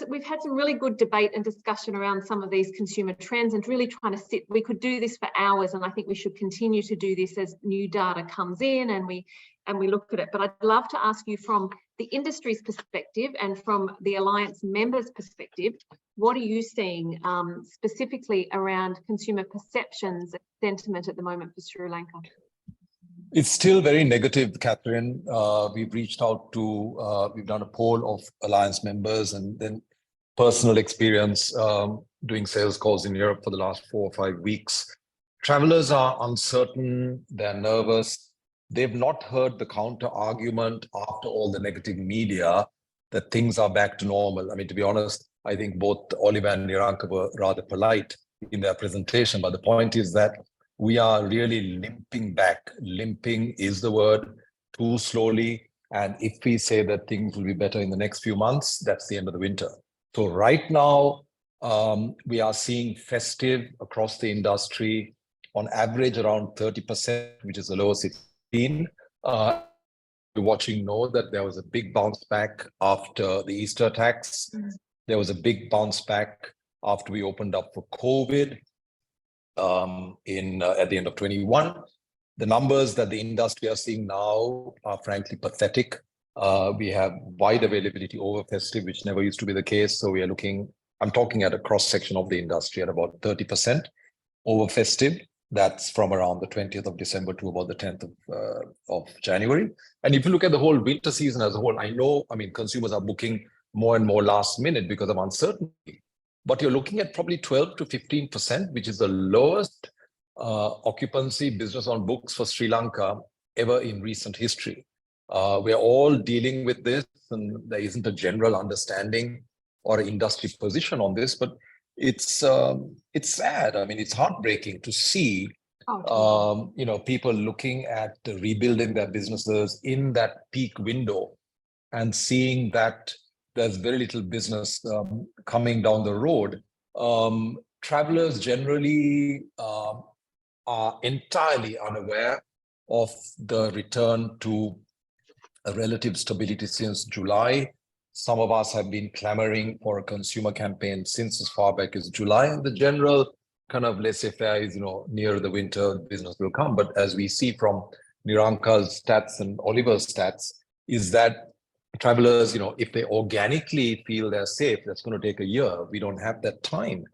We've had some really good debate and discussion around some of these consumer trends and really trying to we could do this for hours, and I think we should continue to do this as new data comes in and we look at it. But I'd love to ask you from the industry's perspective and from the Alliance members' perspective, what are you seeing specifically around consumer perceptions and sentiment at the moment for Sri Lanka? It's still very negative, Catherine. We've reached out to, we've done a poll of Alliance members and then personal experience doing sales calls in Europe for the last 4 or 5 weeks. Travelers are uncertain, they're nervous. They've not heard the counter argument after all the negative media that things are back to normal. I mean, to be honest, I think both Oliver and Niranka were rather polite in their presentation, but the point is that we are really limping back. Limping is the word, too slowly. And if we say that things will be better in the next few months, that's the end of the winter. So right now, we are seeing festive across the industry on average around 30%, which is the lowest it's been. Watching know that there was a big bounce back after the Easter attacks. There was a big bounce back after we opened up for COVID. At the end of 21. The numbers that the industry are seeing now are frankly pathetic. We have wide availability over festive, which never used to be the case. So we are looking, I'm talking at a cross section of the industry at about 30% over festive. That's from around the 20th of December to about the 10th of January. And if you look at the whole winter season as a whole, I mean, consumers are booking more and more last minute because of uncertainty. But you're looking at probably 12 to 15%, which is the lowest occupancy business on books for Sri Lanka ever in recent history. We're all dealing with this, and there isn't a general understanding or industry position on this, but it's sad. I mean, it's heartbreaking to see people looking at rebuilding their businesses in that peak window and seeing that there's very little business coming down the road. Travelers generally are entirely unaware of the return to a relative stability since July. Some of us have been clamoring for a consumer campaign since as far back as July, and the general kind of laissez-faire is, near the winter, business will come. But as we see from Niranka's stats and Oliver's stats, is that travelers, if they organically feel they're safe, that's going to take a year. We don't have that time.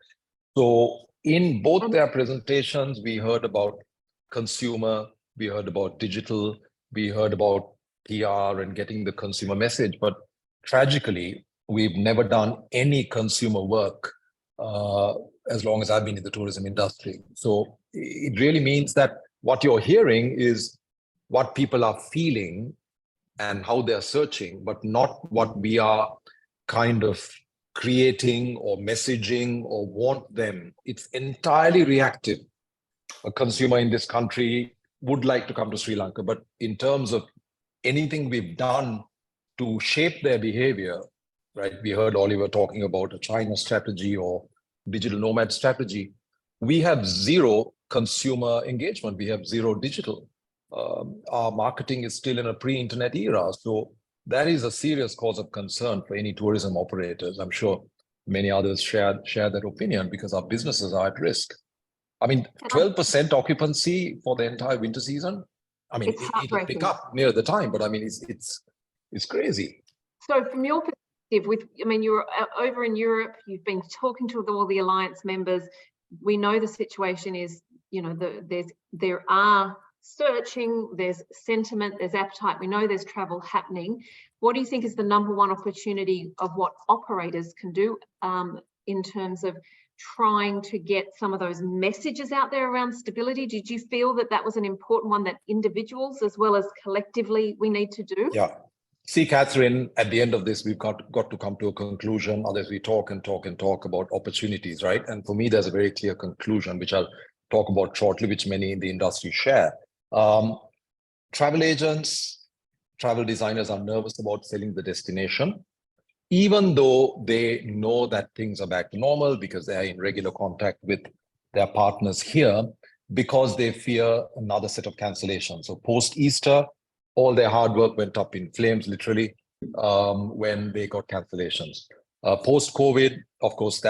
So in both their presentations, we heard about consumer, we heard about digital, we heard about PR and getting the consumer message. But tragically, we've never done any consumer work as long as I've been in the tourism industry. So it really means that what you're hearing is what people are feeling and how they're searching, but not what we are kind of creating or messaging or want them. It's entirely reactive. A consumer in this country would like to come to Sri Lanka, but in terms of anything we've done to shape their behavior, right? We heard Oliver talking about a China strategy or digital nomad strategy. We have zero consumer engagement. We have zero digital. Our marketing is still in a pre-internet era. So that is a serious cause of concern for any tourism operators. I'm sure many others share that opinion because our businesses are at risk. I mean, 12% occupancy for the entire winter season. I mean, it'll pick up near the time, but I mean, it's crazy. So from your perspective, you're over in Europe, you've been talking to all the Alliance members. We know the situation is, there are searching, there's sentiment, there's appetite. We know there's travel happening. What do you think is the number one opportunity of what operators can do in terms of trying to get some of those messages out there around stability? Did you feel that was an important one that individuals as well as collectively we need to do? Yeah. See, Catherine, at the end of this, we've got to come to a conclusion. Otherwise, we talk and talk and talk about opportunities, right? And for me, there's a very clear conclusion, which I'll talk about shortly, which many in the industry share. Travel agents, travel designers are nervous about selling the destination, even though they know that things are back to normal because they are in regular contact with their partners here, because they fear another set of cancellations. So post-Easter, all their hard work went up in flames, literally, when they got cancellations. Post-COVID, of course,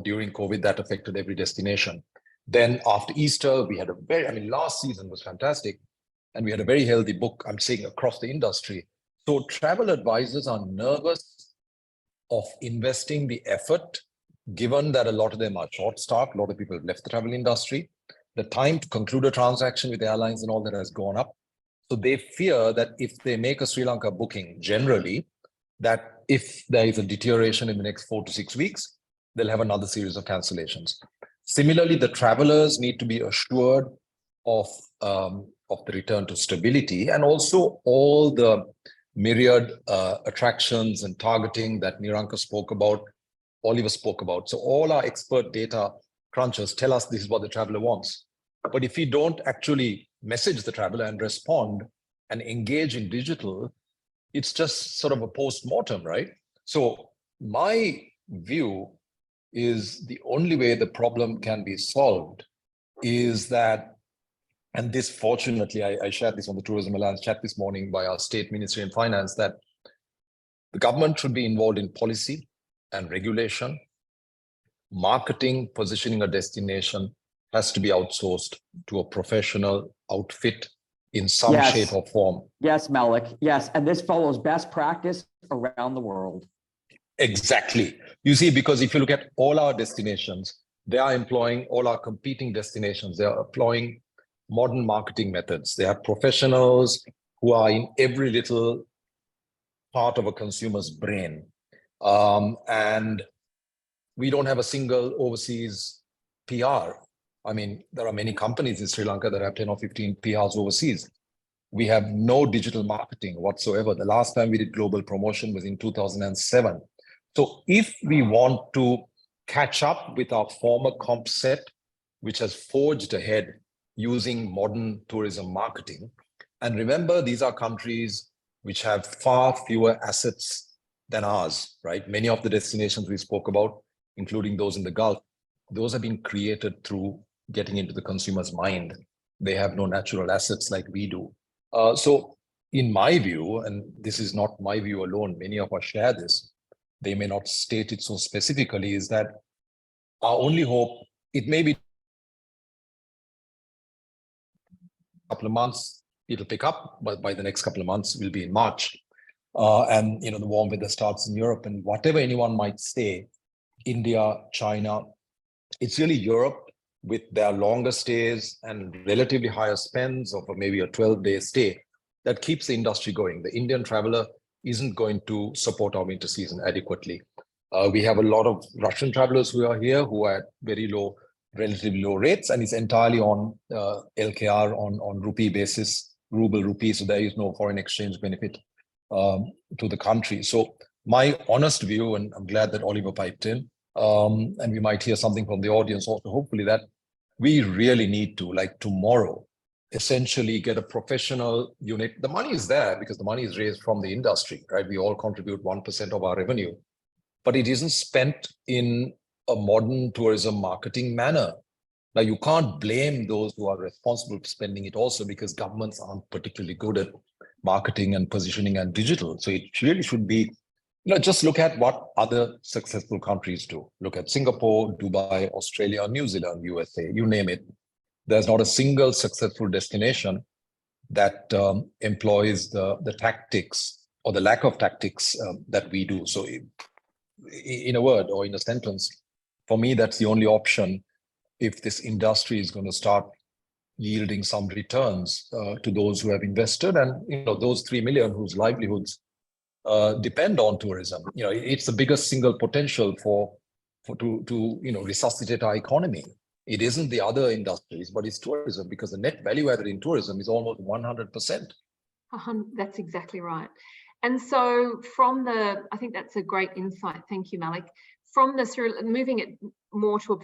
during COVID, that affected every destination. Then after Easter, we had last season was fantastic. And we had a very healthy book, I'm saying, across the industry. So travel advisors are nervous of investing the effort, given that a lot of them are short-staffed, a lot of people have left the travel industry. The time to conclude a transaction with airlines and all that has gone up. So they fear that if they make a Sri Lanka booking, generally, that if there is a deterioration in the next 4 to 6 weeks, they'll have another series of cancellations. Similarly, the travelers need to be assured of the return to stability, and also all the myriad attractions and targeting that Niranka spoke about, Oliver spoke about. So all our expert data crunchers tell us this is what the traveler wants. But if we don't actually message the traveler and respond and engage in digital, it's just sort of a post-mortem, right? So my view is the only way the problem can be solved is that, and this fortunately, I shared this on the Tourism Alliance chat this morning by our State Ministry in Finance, that the government should be involved in policy and regulation. Marketing, positioning a destination has to be outsourced to a professional outfit in some shape or form. Yes, Malik. Yes. And this follows best practice around the world. Exactly. You see, because if you look at all our destinations, they are employing, all our competing destinations, they are employing modern marketing methods. They have professionals who are in every little part of a consumer's brain. And we don't have a single overseas PR. I mean, there are many companies in Sri Lanka that have 10 or 15 PRs overseas. We have no digital marketing whatsoever. The last time we did global promotion was in 2007. So if we want to catch up with our former comp set, which has forged ahead using modern tourism marketing, and remember, these are countries which have far fewer assets than ours, right? Many of the destinations we spoke about, including those in the Gulf, those have been created through getting into the consumer's mind. They have no natural assets like we do. So in my view, and this is not my view alone, many of us share this, they may not state it so specifically, is that our only hope, it may be a couple of months, it'll pick up, but by the next couple of months, we'll be in March. And the warm weather starts in Europe, and whatever anyone might say, India, China, it's really Europe with their longer stays and relatively higher spends of maybe a 12-day stay that keeps the industry going. The Indian traveler isn't going to support our winter season adequately. We have a lot of Russian travelers who are here who are at very low, relatively low rates, and it's entirely on LKR on rupee basis, ruble rupee, so there is no foreign exchange benefit to the country. So my honest view, and I'm glad that Oliver piped in, and we might hear something from the audience also, hopefully, that we really need to, like tomorrow, essentially get a professional unit. The money is there because the money is raised from the industry, right? We all contribute 1% of our revenue, but it isn't spent in a modern tourism marketing manner. Now, you can't blame those who are responsible for spending it also, because governments aren't particularly good at marketing and positioning and digital. So it really should be, just look at what other successful countries do. Look at Singapore, Dubai, Australia, New Zealand, USA, you name it. There's not a single successful destination that employs the tactics or the lack of tactics that we do. So in a word or in a sentence, for me, that's the only option if this industry is going to start yielding some returns to those who have invested, and those 3 million whose livelihoods depend on tourism. It's the biggest single potential to resuscitate our economy. It isn't the other industries, but it's tourism, because the net value added in tourism is almost 100%. That's exactly right. And so I think that's a great insight. Thank you, Malik. Moving it more to a